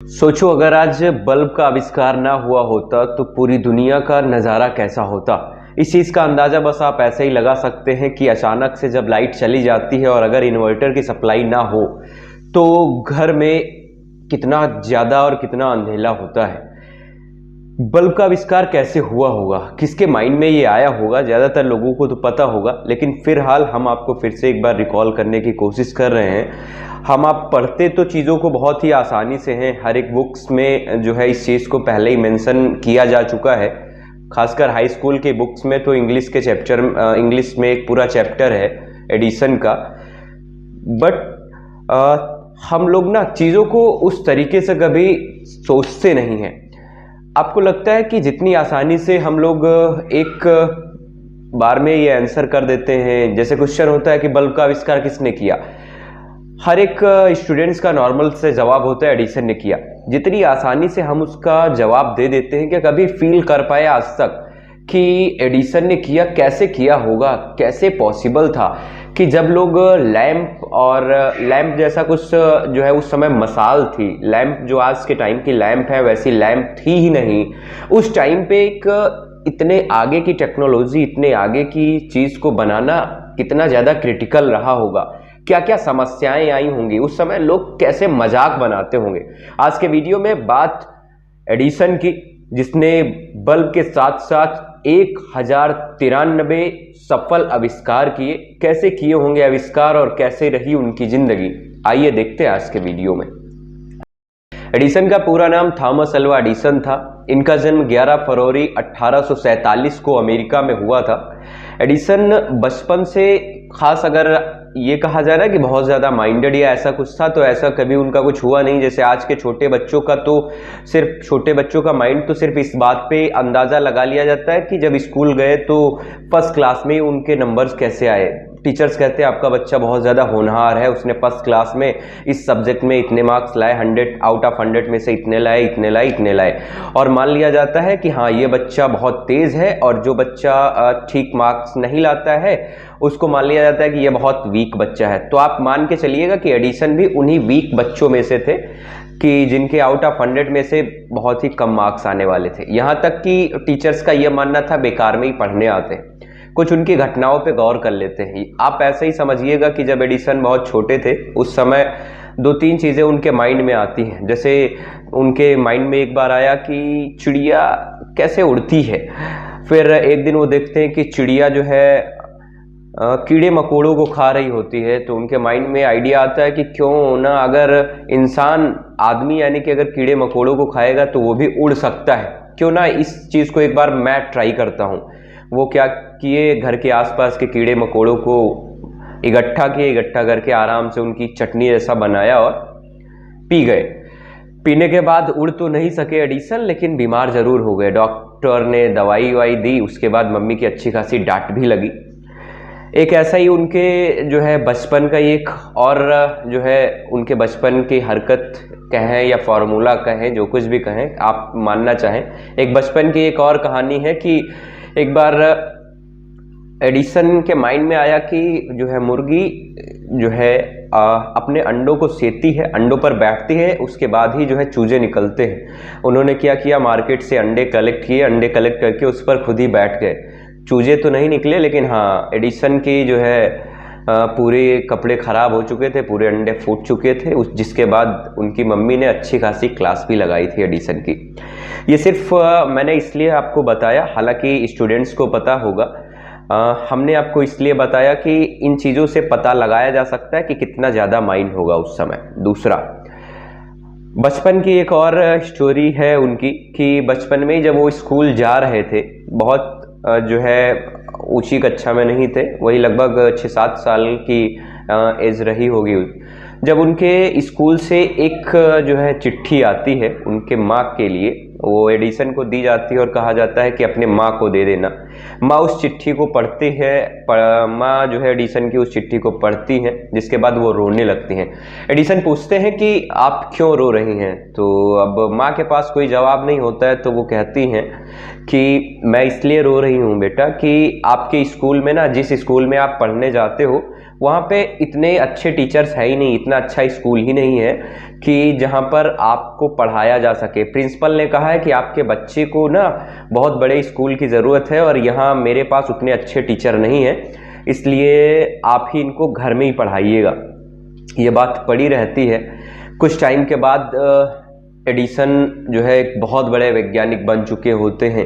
सोचो अगर आज बल्ब का आविष्कार ना हुआ होता तो पूरी दुनिया का नज़ारा कैसा होता। इस चीज़ का अंदाज़ा बस आप ऐसे ही लगा सकते हैं कि अचानक से जब लाइट चली जाती है और अगर इन्वर्टर की सप्लाई ना हो तो घर में कितना ज़्यादा और कितना अंधेला होता है। बल्ब का आविष्कार कैसे हुआ होगा, किसके माइंड में ये आया होगा, ज़्यादातर लोगों को तो पता होगा, लेकिन फिलहाल हम आपको फिर से एक बार रिकॉल करने की कोशिश कर रहे हैं। हम आप पढ़ते तो चीज़ों को बहुत ही आसानी से हैं, हर एक बुक्स में जो है इस चीज़ को पहले ही मेंशन किया जा चुका है। खासकर हाई स्कूल के बुक्स में तो इंग्लिश के चैप्टर, इंग्लिश में एक पूरा चैप्टर है एडिशन का। बट हम लोग ना चीज़ों को उस तरीके से कभी सोचते नहीं हैं। आपको लगता है कि जितनी आसानी से हम लोग एक बार में ये आंसर कर देते हैं, जैसे क्वेश्चन होता है कि बल्ब का आविष्कार किसने किया, हर एक स्टूडेंट्स का नॉर्मल से जवाब होता है एडिसन ने किया। जितनी आसानी से हम उसका जवाब दे देते हैं कि कभी फील कर पाए आज तक कि एडिसन ने किया, कैसे किया होगा, कैसे पॉसिबल था कि जब लोग लैंप और लैंप जैसा कुछ जो है उस समय मसाल थी, लैंप जो आज के टाइम की लैंप है वैसी लैंप थी ही नहीं। उस टाइम पे एक इतने आगे की टेक्नोलॉजी, इतने आगे की चीज़ को बनाना कितना ज़्यादा क्रिटिकल रहा होगा, क्या क्या समस्याएं आई होंगी, उस समय लोग कैसे मजाक बनाते होंगे। आज के वीडियो में बात एडिसन की, जिसने बल्ब के साथ साथ 1093 सफल आविष्कार किए। कैसे किए होंगे आविष्कार और कैसे रही उनकी जिंदगी, आइए देखते हैं आज के वीडियो में। एडिसन का पूरा नाम थॉमस अल्वा एडिसन था। इनका जन्म 11 फरवरी 1847 को अमेरिका में हुआ था। एडिसन बचपन से, खास अगर ये कहा जाए ना कि बहुत ज़्यादा माइंडेड या ऐसा कुछ था, तो ऐसा कभी उनका कुछ हुआ नहीं। जैसे आज के छोटे बच्चों का, तो सिर्फ छोटे बच्चों का माइंड तो सिर्फ इस बात पे अंदाज़ा लगा लिया जाता है कि जब स्कूल गए तो फर्स्ट क्लास में उनके नंबर्स कैसे आए। टीचर्स कहते हैं आपका बच्चा बहुत ज़्यादा होनहार है, उसने फर्स्ट क्लास में इस सब्जेक्ट में इतने मार्क्स लाए, 100 आउट ऑफ 100 में से इतने लाए, इतने लाए, इतने लाए। और मान लिया जाता है कि हाँ ये बच्चा बहुत तेज़ है, और जो बच्चा ठीक मार्क्स नहीं लाता है उसको मान लिया जाता है कि ये बहुत वीक बच्चा है। तो आप मान के चलिएगा कि एडिसन भी उन्हीं वीक बच्चों में से थे कि जिनके आउट ऑफ 100 में से बहुत ही कम मार्क्स आने वाले थे। यहाँ तक कि टीचर्स का यह मानना था बेकार में ही पढ़ने आते हैं। कुछ उनकी घटनाओं पे गौर कर लेते हैं। आप ऐसे ही समझिएगा कि जब एडिसन बहुत छोटे थे उस समय 2-3 चीज़ें उनके माइंड में आती हैं। जैसे उनके माइंड में एक बार आया कि चिड़िया कैसे उड़ती है। फिर एक दिन वो देखते हैं कि चिड़िया जो है कीड़े मकोड़ों को खा रही होती है। तो उनके माइंड में आइडिया आता है कि क्यों ना अगर इंसान, आदमी यानी कि अगर कीड़े मकोड़ों को खाएगा तो वो भी उड़ सकता है, क्यों ना इस चीज़ को एक बार मैं ट्राई करता हूँ। वो क्या किए, घर के आसपास के कीड़े मकोड़ों को इकट्ठा किए, इकट्ठा करके आराम से उनकी चटनी जैसा बनाया और पी गए। पीने के बाद उड़ तो नहीं सके एडिसन, लेकिन बीमार ज़रूर हो गए। डॉक्टर ने दवाई वाई दी, उसके बाद मम्मी की अच्छी खासी डांट भी लगी। एक ऐसा ही उनके जो है बचपन का एक और जो है उनके बचपन की हरकत कहें या फॉर्मूला कहें, जो कुछ भी कहें आप मानना चाहें, एक बचपन की एक और कहानी है कि एक बार एडिसन के माइंड में आया कि जो है मुर्गी जो है अपने अंडों को सेती है, अंडों पर बैठती है, उसके बाद ही जो है चूजे निकलते हैं। उन्होंने क्या किया, मार्केट से अंडे कलेक्ट किए, अंडे कलेक्ट करके उस पर खुद ही बैठ गए। चूजे तो नहीं निकले, लेकिन हाँ एडिसन की जो है पूरे कपड़े ख़राब हो चुके थे, पूरे अंडे फूट चुके थे। जिसके बाद उनकी मम्मी ने अच्छी खासी क्लास भी लगाई थी एडिसन की। ये सिर्फ मैंने इसलिए आपको बताया, हालांकि स्टूडेंट्स को पता होगा, हमने आपको इसलिए बताया कि इन चीज़ों से पता लगाया जा सकता है कि कितना ज़्यादा माइंड होगा उस समय। दूसरा, बचपन की एक और स्टोरी है उनकी कि बचपन में जब वो स्कूल जा रहे थे, बहुत जो है ऊंची कक्षा में नहीं थे, वही लगभग 6-7 साल की एज रही होगी, जब उनके स्कूल से एक जो है चिट्ठी आती है उनके माँ के लिए। वो एडिसन को दी जाती है और कहा जाता है कि अपने माँ को दे देना। माँ उस चिट्ठी को पढ़ती है, माँ जो है एडिसन की उस चिट्ठी को पढ़ती हैं, जिसके बाद वो रोने लगती हैं। एडिसन पूछते हैं कि आप क्यों रो रही हैं, तो अब माँ के पास कोई जवाब नहीं होता है, तो वो कहती हैं कि मैं इसलिए रो रही हूँ बेटा कि आपके स्कूल में ना, जिस स्कूल में आप पढ़ने जाते हो वहाँ पे इतने अच्छे टीचर्स है ही नहीं, इतना अच्छा स्कूल ही नहीं है कि जहाँ पर आपको पढ़ाया जा सके। प्रिंसिपल ने कहा है कि आपके बच्चे को ना बहुत बड़े स्कूल की ज़रूरत है और यहाँ मेरे पास उतने अच्छे टीचर नहीं हैं, इसलिए आप ही इनको घर में ही पढ़ाइएगा। ये बात पड़ी रहती है। कुछ टाइम के बाद एडिसन जो है एक बहुत बड़े वैज्ञानिक बन चुके होते हैं,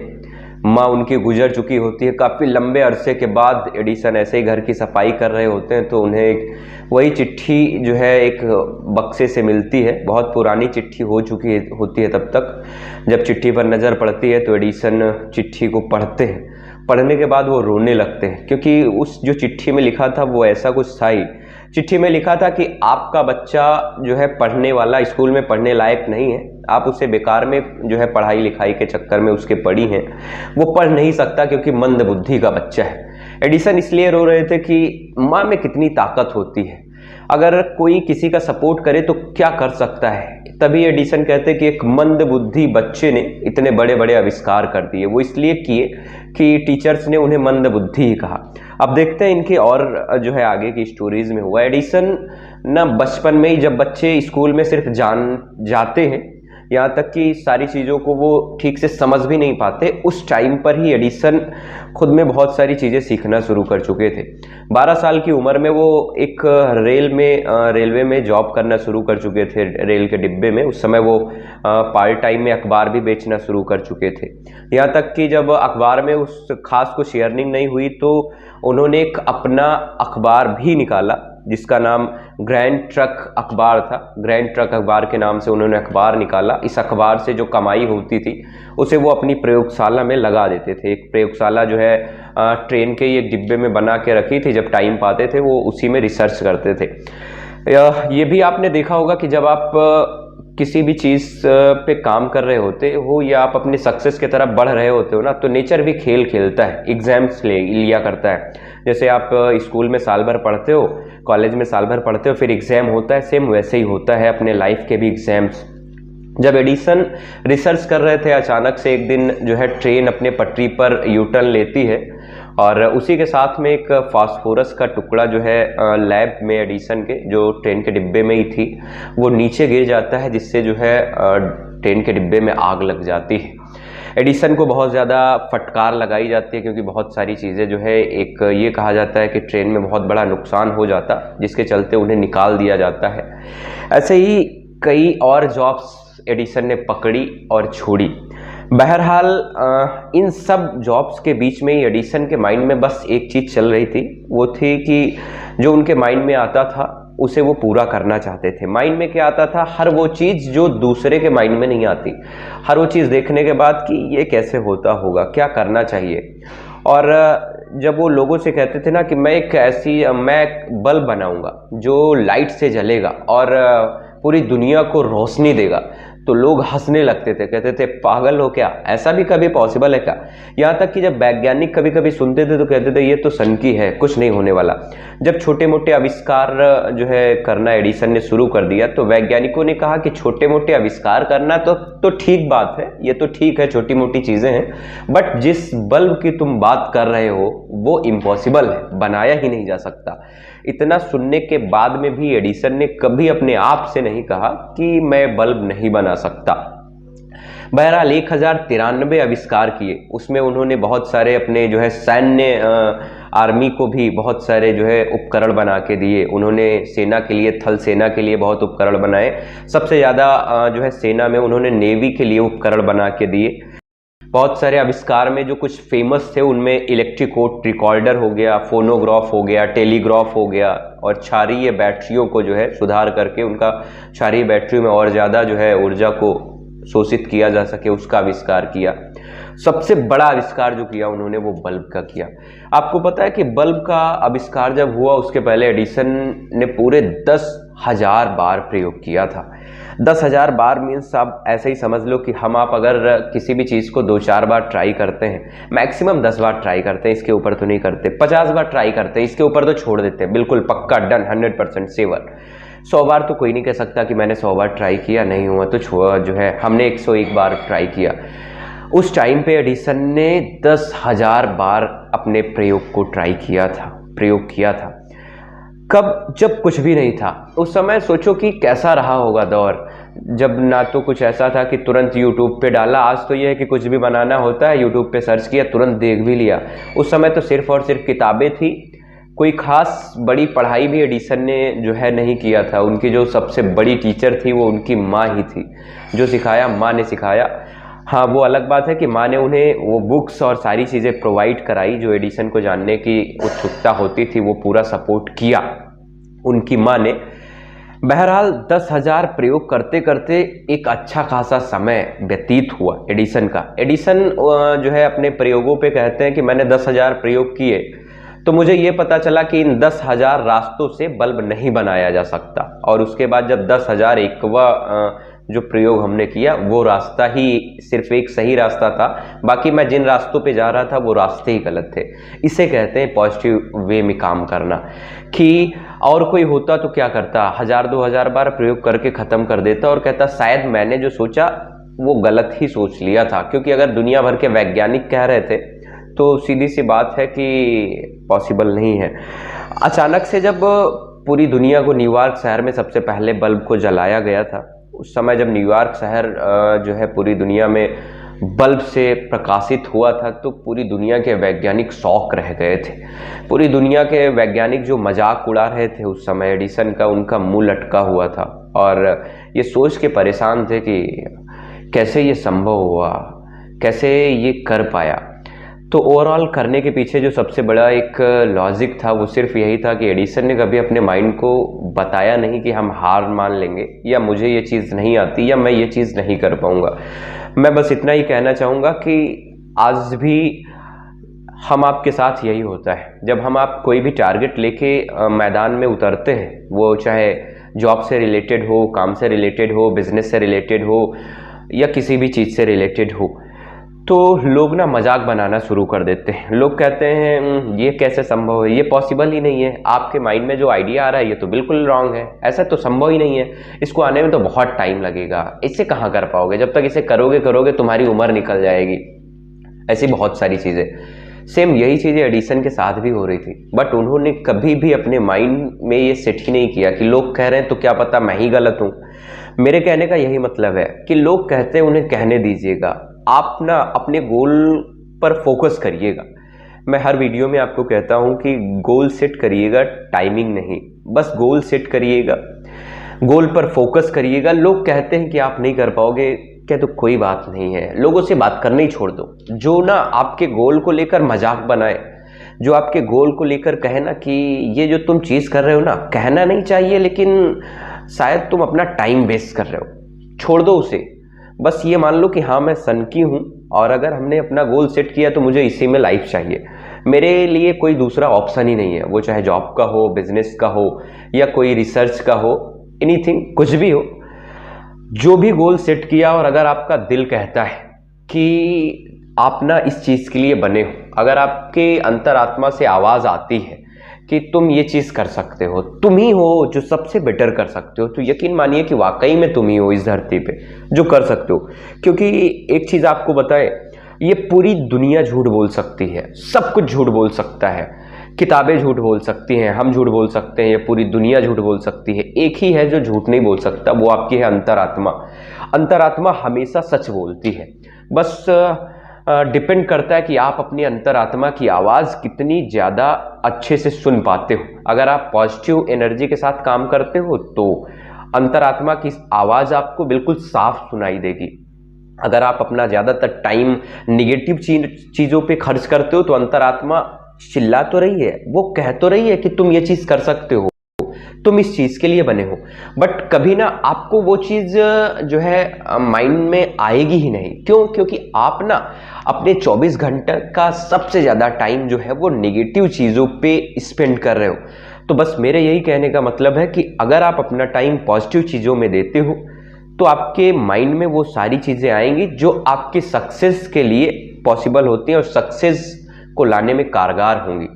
माँ उनकी गुजर चुकी होती है। काफ़ी लंबे अरसे के बाद एडिसन ऐसे ही घर की सफाई कर रहे होते हैं तो उन्हें वही चिट्ठी जो है एक बक्से से मिलती है। बहुत पुरानी चिट्ठी हो चुकी होती है तब तक। जब चिट्ठी पर नज़र पड़ती है तो एडिसन चिट्ठी को पढ़ते हैं। पढ़ने के बाद वो रोने लगते हैं, क्योंकि उस जो चिट्ठी में लिखा था वो ऐसा कुछ था ही। चिट्ठी में लिखा था कि आपका बच्चा जो है पढ़ने वाला, स्कूल में पढ़ने लायक नहीं है, आप उसे बेकार में जो है पढ़ाई लिखाई के चक्कर में उसके पड़ी हैं, वो पढ़ नहीं सकता क्योंकि मंद बुद्धि का बच्चा है। एडिसन इसलिए रो रहे थे कि माँ में कितनी ताकत होती है, अगर कोई किसी का सपोर्ट करे तो क्या कर सकता है। तभी एडिसन कहते कि एक मंद बुद्धि बच्चे ने इतने बड़े बड़े आविष्कार कर दिए। वो इसलिए किए कि टीचर्स ने उन्हें मंद बुद्धि ही कहा। अब देखते हैं इनके और जो है आगे की स्टोरीज में हुआ। एडिसन ना बचपन में ही, जब बच्चे स्कूल में सिर्फ जाते हैं, यहाँ तक कि सारी चीज़ों को वो ठीक से समझ भी नहीं पाते, उस टाइम पर ही एडिसन खुद में बहुत सारी चीज़ें सीखना शुरू कर चुके थे। 12 साल की उम्र में वो एक रेलवे में जॉब करना शुरू कर चुके थे, रेल के डिब्बे में। उस समय वो पार्ट टाइम में अखबार भी बेचना शुरू कर चुके थे। यहाँ तक कि जब अखबार में उस खास कुछ अर्निंग नहीं हुई तो उन्होंने एक अपना अखबार भी निकाला जिसका नाम ग्रैंड ट्रक अखबार था। ग्रैंड ट्रक अखबार के नाम से उन्होंने अखबार निकाला। इस अखबार से जो कमाई होती थी उसे वो अपनी प्रयोगशाला में लगा देते थे। एक प्रयोगशाला जो है ट्रेन के एक डिब्बे में बना के रखी थी, जब टाइम पाते थे वो उसी में रिसर्च करते थे। ये भी आपने देखा होगा कि जब आप किसी भी चीज़ पे काम कर रहे होते हो या आप अपने सक्सेस की तरफ बढ़ रहे होते हो ना, तो नेचर भी खेल खेलता है, एग्जाम्स लिया करता है। जैसे आप स्कूल में साल भर पढ़ते हो, कॉलेज में साल भर पढ़ते हो, फिर एग्जाम होता है, सेम वैसे ही होता है अपने लाइफ के भी एग्जाम्स। जब एडिसन रिसर्च कर रहे थे, अचानक से एक दिन जो है ट्रेन अपने पटरी पर यूटर्न लेती है और उसी के साथ में एक फास्फोरस का टुकड़ा जो है लैब में एडिसन के, जो ट्रेन के डिब्बे में ही थी, वो नीचे गिर जाता है, जिससे जो है ट्रेन के डिब्बे में आग लग जाती है। एडिसन को बहुत ज़्यादा फटकार लगाई जाती है क्योंकि बहुत सारी चीज़ें जो है, एक ये कहा जाता है कि ट्रेन में बहुत बड़ा नुकसान हो जाता, जिसके चलते उन्हें निकाल दिया जाता है। ऐसे ही कई और जॉब्स एडिसन ने पकड़ी और छोड़ी। बहरहाल इन सब जॉब्स के बीच में ही एडिसन के माइंड में बस एक चीज़ चल रही थी, वो थी कि जो उनके माइंड में आता था उसे वो पूरा करना चाहते थे। माइंड में क्या आता था? हर वो चीज़ जो दूसरे के माइंड में नहीं आती, हर वो चीज़ देखने के बाद कि ये कैसे होता होगा, क्या करना चाहिए। और जब वो लोगों से कहते थे ना कि मैं एक बल्ब बनाऊंगा जो लाइट से जलेगा और पूरी दुनिया को रोशनी देगा, तो लोग हंसने लगते थे, कहते थे पागल हो क्या, ऐसा भी कभी पॉसिबल है क्या। यहाँ तक कि जब वैज्ञानिक कभी कभी सुनते थे तो कहते थे ये तो सनकी है, कुछ नहीं होने वाला। जब छोटे मोटे आविष्कार जो है करना एडिसन ने शुरू कर दिया तो वैज्ञानिकों ने कहा कि छोटे मोटे आविष्कार करना तो ठीक बात है, ये तो ठीक है, छोटी मोटी चीज़ें हैं, बट जिस बल्ब की तुम बात कर रहे हो वो इम्पॉसिबल है, बनाया ही नहीं जा सकता। इतना सुनने के बाद में भी एडिसन ने कभी अपने आप से नहीं कहा कि मैं बल्ब नहीं बना सकता। बहरहाल 1093 आविष्कार किए, उसमें उन्होंने बहुत सारे अपने जो है सैन्य आर्मी को भी बहुत सारे जो है उपकरण बना के दिए। उन्होंने सेना के लिए, थल सेना के लिए बहुत उपकरण बनाए। सबसे ज़्यादा जो है सेना में उन्होंने नेवी के लिए उपकरण बना के दिए। बहुत सारे आविष्कार में जो कुछ फेमस थे उनमें इलेक्ट्रिक रिकॉर्डर हो गया, फोनोग्राफ हो गया, टेलीग्राफ हो गया, और क्षारीय बैटरियों को जो है सुधार करके उनका क्षारीय बैटरियों में और ज़्यादा जो है ऊर्जा को शोषित किया जा सके, उसका आविष्कार किया। सबसे बड़ा आविष्कार जो किया उन्होंने वो बल्ब का किया। आपको पता है कि बल्ब का आविष्कार जब हुआ उसके पहले एडिसन ने पूरे 10,000 बार प्रयोग किया था। 10,000 बार मीन्स आप ऐसे ही समझ लो कि आप अगर किसी भी चीज़ को 2-4 बार ट्राई करते हैं, मैक्सिमम 10 बार ट्राई करते हैं, इसके ऊपर तो नहीं करते। 50 बार ट्राई करते हैं, इसके ऊपर तो छोड़ देते हैं, बिल्कुल पक्का डन, 100% सेवर। 100 बार तो कोई नहीं कह सकता कि मैंने 100 बार ट्राई किया, नहीं हुआ तो जो है हमने 101 बार ट्राई किया। उस टाइम पे एडिसन ने 10,000 बार अपने प्रयोग को प्रयोग किया था। कब? जब कुछ भी नहीं था। उस समय सोचो कि कैसा रहा होगा दौर, जब ना तो कुछ ऐसा था कि तुरंत यूट्यूब पे डाला। आज तो ये है कि कुछ भी बनाना होता है यूट्यूब पे सर्च किया, तुरंत देख भी लिया। उस समय तो सिर्फ और सिर्फ किताबें थी। कोई खास बड़ी पढ़ाई भी एडिसन ने जो है नहीं किया था। उनकी जो सबसे बड़ी टीचर थी वो उनकी माँ ही थी। जो सिखाया माँ ने सिखाया। हाँ, वो अलग बात है कि माँ ने उन्हें वो बुक्स और सारी चीज़ें प्रोवाइड कराई जो एडिसन को जानने की उत्सुकता होती थी, वो पूरा सपोर्ट किया उनकी माँ ने। बहरहाल 10,000 प्रयोग करते करते एक अच्छा खासा समय व्यतीत हुआ एडिसन का। एडिसन जो है अपने प्रयोगों पे कहते हैं कि मैंने 10,000 प्रयोग किए, तो मुझे ये पता चला कि इन 10,000 रास्तों से बल्ब नहीं बनाया जा सकता। और उसके बाद जब 10,001वां जो प्रयोग हमने किया वो रास्ता ही सिर्फ एक सही रास्ता था, बाकी मैं जिन रास्तों पे जा रहा था वो रास्ते ही गलत थे। इसे कहते हैं पॉजिटिव वे में काम करना। कि और कोई होता तो क्या करता, 1,000-2,000 बार प्रयोग करके ख़त्म कर देता और कहता शायद मैंने जो सोचा वो गलत ही सोच लिया था। क्योंकि अगर दुनिया भर के वैज्ञानिक कह रहे थे तो सीधी सी बात है कि पॉसिबल नहीं है। अचानक से जब पूरी दुनिया को न्यूयॉर्क शहर में सबसे पहले बल्ब को जलाया गया था, उस समय जब न्यूयॉर्क शहर जो है पूरी दुनिया में बल्ब से प्रकाशित हुआ था, तो पूरी दुनिया के वैज्ञानिक शॉक रह गए थे। पूरी दुनिया के वैज्ञानिक जो मजाक उड़ा रहे थे उस समय एडिसन का, उनका मुंह लटका हुआ था और ये सोच के परेशान थे कि कैसे ये संभव हुआ, कैसे ये कर पाया। तो ओवरऑल करने के पीछे जो सबसे बड़ा एक लॉजिक था वो सिर्फ यही था कि एडिसन ने कभी अपने माइंड को बताया नहीं कि हम हार मान लेंगे या मुझे ये चीज़ नहीं आती या मैं ये चीज़ नहीं कर पाऊंगा। मैं बस इतना ही कहना चाहूँगा कि आज भी हम आपके साथ यही होता है। जब हम आप कोई भी टारगेट लेके मैदान में उतरते हैं, वो चाहे जॉब से रिलेटेड हो, काम से रिलेटेड हो, बिजनेस से रिलेटेड हो या किसी भी चीज़ से रिलेटेड हो, तो लोग ना मजाक बनाना शुरू कर देते हैं। लोग कहते हैं ये कैसे संभव है, ये पॉसिबल ही नहीं है, आपके माइंड में जो आइडिया आ रहा है ये तो बिल्कुल रॉन्ग है, ऐसा तो संभव ही नहीं है, इसको आने में तो बहुत टाइम लगेगा, इससे कहाँ कर पाओगे, जब तक इसे करोगे तुम्हारी उम्र निकल जाएगी। ऐसी बहुत सारी चीज़ें। सेम यही चीज़ें एडिसन के साथ भी हो रही थी, बट उन्होंने कभी भी अपने माइंड में ये सेट ही नहीं किया कि लोग कह रहे हैं तो क्या पता मैं ही गलत हूँ। मेरे कहने का यही मतलब है कि लोग कहते हैं उन्हें कहने दीजिएगा, आप ना अपने गोल पर फोकस करिएगा। मैं हर वीडियो में आपको कहता हूं कि गोल सेट करिएगा, टाइमिंग नहीं, बस गोल सेट करिएगा, गोल पर फोकस करिएगा। लोग कहते हैं कि आप नहीं कर पाओगे, क्या तो कोई बात नहीं है, लोगों से बात करना ही छोड़ दो। जो ना आपके गोल को लेकर मजाक बनाए, जो आपके गोल को लेकर कहे ना कि ये जो तुम चीज़ कर रहे हो ना, कहना नहीं चाहिए लेकिन शायद तुम अपना टाइम वेस्ट कर रहे हो, छोड़ दो उसे। बस ये मान लो कि हाँ मैं सन की हूँ और अगर हमने अपना गोल सेट किया तो मुझे इसी में लाइफ चाहिए, मेरे लिए कोई दूसरा ऑप्शन ही नहीं है। वो चाहे जॉब का हो, बिजनेस का हो या कोई रिसर्च का हो, एनीथिंग, कुछ भी हो, जो भी गोल सेट किया और अगर आपका दिल कहता है कि आप ना इस चीज़ के लिए बने हो, अगर आपके अंतरात्मा से आवाज़ आती है कि तुम ये चीज़ कर सकते हो, तुम ही हो जो सबसे बेटर कर सकते हो, तो यकीन मानिए कि वाकई में तुम ही हो इस धरती पे जो कर सकते हो। क्योंकि एक चीज़ आपको बताए, ये पूरी दुनिया झूठ बोल सकती है, सब कुछ झूठ बोल सकता है, किताबें झूठ बोल सकती हैं, हम झूठ बोल सकते हैं, ये पूरी दुनिया झूठ बोल सकती है। एक ही है जो झूठ नहीं बोल सकता, वो आपकी है अंतरात्मा। अंतरात्मा हमेशा सच बोलती है। बस डिपेंड करता है कि आप अपनी अंतरात्मा की आवाज़ कितनी ज़्यादा अच्छे से सुन पाते हो। अगर आप पॉजिटिव एनर्जी के साथ काम करते हो तो अंतरात्मा की आवाज़ आपको बिल्कुल साफ सुनाई देगी। अगर आप अपना ज़्यादातर टाइम निगेटिव चीज़ों पे खर्च करते हो तो अंतरात्मा चिल्ला तो रही है, वो कह तो रही है कि तुम ये चीज़ कर सकते हो, तुम इस चीज़ के लिए बने हो, बट कभी ना आपको वो चीज़ जो है माइंड में आएगी ही नहीं। क्यों? क्योंकि आप ना अपने 24 घंटे का सबसे ज़्यादा टाइम जो है वो नेगेटिव चीज़ों पे स्पेंड कर रहे हो। तो बस मेरे यही कहने का मतलब है कि अगर आप अपना टाइम पॉजिटिव चीज़ों में देते हो तो आपके माइंड में वो सारी चीज़ें आएंगी जो आपके सक्सेस के लिए पॉसिबल होती हैं और सक्सेस को लाने में कारगर होंगी।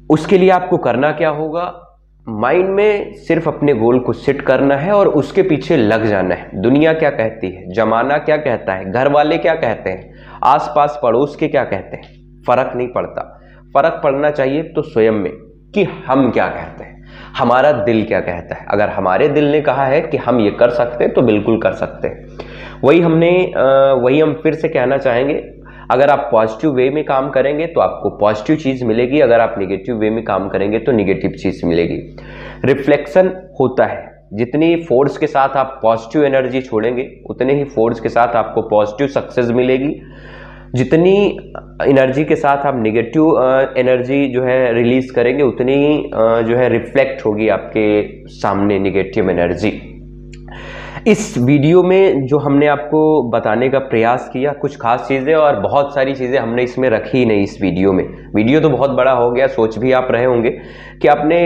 उसके लिए आपको करना क्या होगा? माइंड में सिर्फ अपने गोल को सेट करना है और उसके पीछे लग जाना है। दुनिया क्या कहती है, जमाना क्या कहता है, घर वाले क्या कहते हैं, आसपास पड़ोस के क्या कहते हैं, फर्क नहीं पड़ता। फर्क पड़ना चाहिए तो स्वयं में कि हम क्या कहते हैं। हमारा दिल क्या कहता है। अगर हमारे दिल ने कहा है कि हम ये कर सकते हैं तो बिल्कुल कर सकते हैं। वही हम फिर से कहना चाहेंगे, अगर आप पॉजिटिव वे में काम करेंगे तो आपको पॉजिटिव चीज मिलेगी, अगर आप निगेटिव वे में काम करेंगे तो निगेटिव चीज मिलेगी। रिफ्लेक्शन होता है, जितनी फोर्स के साथ आप पॉजिटिव एनर्जी छोड़ेंगे उतने ही फोर्स के साथ आपको पॉजिटिव सक्सेस मिलेगी। जितनी एनर्जी के साथ आप निगेटिव एनर्जी जो है रिलीज करेंगे उतनी जो है रिफ्लेक्ट होगी आपके सामने निगेटिव एनर्जी। इस वीडियो में जो हमने आपको बताने का प्रयास किया, कुछ खास चीज़ें और बहुत सारी चीज़ें हमने इसमें रखी ही नहीं इस वीडियो में। वीडियो तो बहुत बड़ा हो गया, सोच भी आप रहे होंगे कि आपने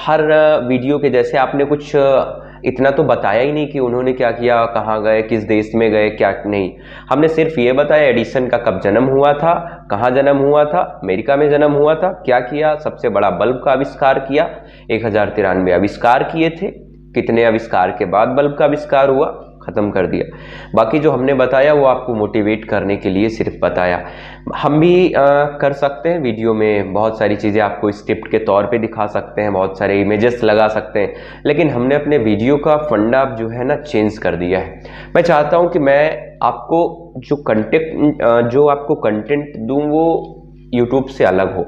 हर वीडियो के जैसे आपने कुछ इतना तो बताया ही नहीं कि उन्होंने क्या किया, कहाँ गए, किस देश में गए, क्या नहीं। हमने सिर्फ ये बताया एडिसन का कब जन्म हुआ था, कहाँ जन्म हुआ था, अमेरिका में जन्म हुआ था, क्या किया, सबसे बड़ा बल्ब का आविष्कार किया, 1093 आविष्कार किए थे, कितने आविष्कार के बाद बल्ब का आविष्कार हुआ, खत्म कर दिया। बाकी जो हमने बताया वो आपको मोटिवेट करने के लिए सिर्फ बताया। हम भी कर सकते हैं, वीडियो में बहुत सारी चीज़ें आपको स्क्रिप्ट के तौर पे दिखा सकते हैं, बहुत सारे इमेजेस लगा सकते हैं, लेकिन हमने अपने वीडियो का फंडा जो है ना चेंज कर दिया है। मैं चाहता हूँ कि मैं आपको जो आपको कंटेंट दूँ वो यूट्यूब से अलग हो,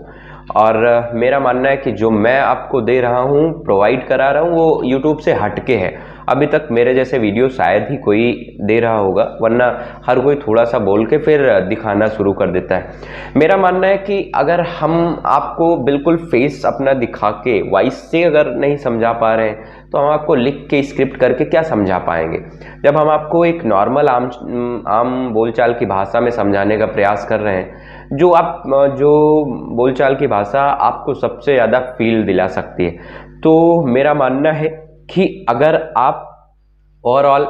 और मेरा मानना है कि जो मैं आपको दे रहा हूँ, प्रोवाइड करा रहा हूँ, वो यूट्यूब से हटके है। अभी तक मेरे जैसे वीडियो शायद ही कोई दे रहा होगा, वरना हर कोई थोड़ा सा बोल के फिर दिखाना शुरू कर देता है। मेरा मानना है कि अगर हम आपको बिल्कुल फेस अपना दिखा के वॉइस से अगर नहीं समझा पा रहे हैं तो हम आपको लिख के स्क्रिप्ट करके क्या समझा पाएंगे। जब हम आपको एक नॉर्मल आम बोलचाल की भाषा में समझाने का प्रयास कर रहे हैं, जो बोलचाल की भाषा आपको सबसे ज़्यादा फील दिला सकती है, तो मेरा मानना है कि अगर आप ओवरऑल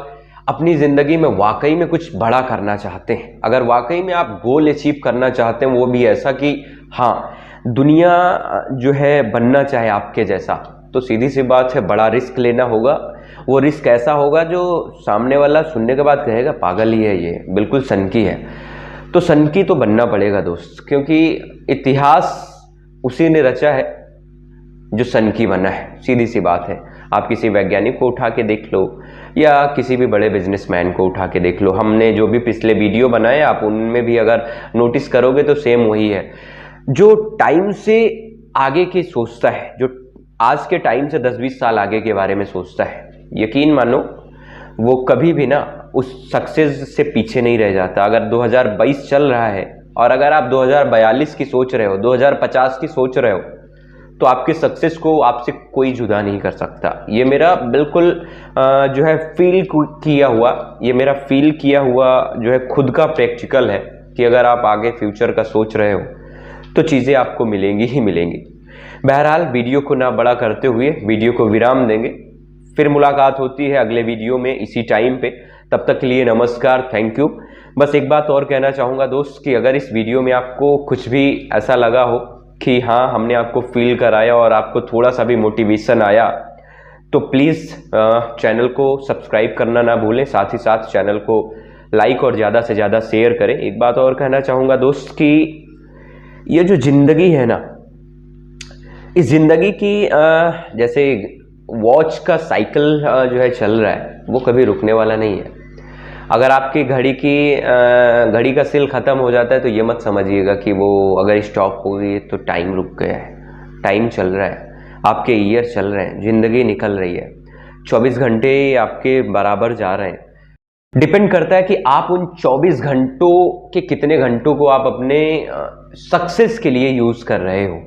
अपनी ज़िंदगी में वाकई में कुछ बड़ा करना चाहते हैं, अगर वाकई में आप गोल अचीव करना चाहते हैं, वो भी ऐसा कि हाँ दुनिया जो है बनना चाहे आपके जैसा, तो सीधी सी बात है बड़ा रिस्क लेना होगा। वो रिस्क ऐसा होगा जो सामने वाला सुनने के बाद कहेगा पागल ही है, ये बिल्कुल सनकी है। तो सनकी तो बनना पड़ेगा दोस्त, क्योंकि इतिहास उसी ने रचा है जो सनकी बना है। सीधी सी बात है, आप किसी वैज्ञानिक को उठा के देख लो या किसी भी बड़े बिजनेसमैन को उठा के देख लो, हमने जो भी पिछले वीडियो बनाए आप उनमें भी अगर नोटिस करोगे तो सेम वही है। जो टाइम से आगे की सोचता है, जो आज के टाइम से 10-20 साल आगे के बारे में सोचता है, यकीन मानो वो कभी भी ना उस सक्सेस से पीछे नहीं रह जाता। अगर 2022 चल रहा है और अगर आप 2042 की सोच रहे हो, 2050 की सोच रहे हो, तो आपके सक्सेस को आपसे कोई जुदा नहीं कर सकता। ये मेरा बिल्कुल जो है फील किया हुआ जो है खुद का प्रैक्टिकल है कि अगर आप आगे फ्यूचर का सोच रहे हो तो चीज़ें आपको मिलेंगी ही मिलेंगी। बहरहाल वीडियो को ना बड़ा करते हुए वीडियो को विराम देंगे, फिर मुलाकात होती है अगले वीडियो में इसी टाइम पे। तब तक के लिए नमस्कार, थैंक यू। बस एक बात और कहना चाहूँगा दोस्त कि अगर इस वीडियो में आपको कुछ भी ऐसा लगा हो कि हाँ हमने आपको फील कराया और आपको थोड़ा सा भी मोटिवेशन आया, तो प्लीज़ चैनल को सब्सक्राइब करना ना भूलें, साथ ही साथ चैनल को लाइक और ज़्यादा से ज़्यादा शेयर करें। एक बात और कहना चाहूँगा दोस्त कि ये जो ज़िंदगी है ना, इस ज़िंदगी की जैसे वॉच का साइकिल जो है चल रहा है, वो कभी रुकने वाला नहीं है। अगर आपकी घड़ी का सिल ख़त्म हो जाता है तो ये मत समझिएगा कि वो अगर स्टॉप हो गई तो टाइम रुक गया है। टाइम चल रहा है, आपके ईयर चल रहे हैं, ज़िंदगी निकल रही है, 24 घंटे आपके बराबर जा रहे हैं। डिपेंड करता है कि आप उन 24 घंटों के कितने घंटों को आप अपने सक्सेस के लिए यूज़ कर रहे हो।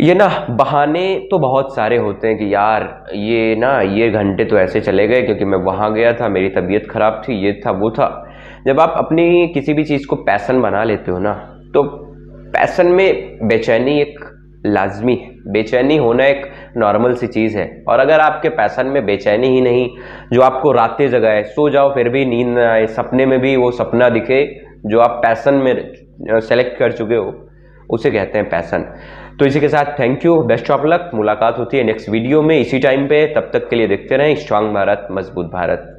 ये ना बहाने तो बहुत सारे होते हैं कि यार ये घंटे तो ऐसे चले गए क्योंकि मैं वहाँ गया था, मेरी तबीयत खराब थी, ये था वो था। जब आप अपनी किसी भी चीज़ को पैशन बना लेते हो ना, तो पैशन में बेचैनी एक लाजमी है, बेचैनी होना एक नॉर्मल सी चीज़ है। और अगर आपके पैशन में बेचैनी ही नहीं, जो आपको रातें जगाए, सो जाओ फिर भी नींद ना आए, सपने में भी वो सपना दिखे जो आप पैशन में सेलेक्ट कर चुके हो, उसे कहते हैं पैशन। तो इसी के साथ thank you, best of luck. मुलाकात होती है नेक्स्ट वीडियो में इसी टाइम पे। तब तक के लिए देखते रहें स्ट्रांग भारत मजबूत भारत।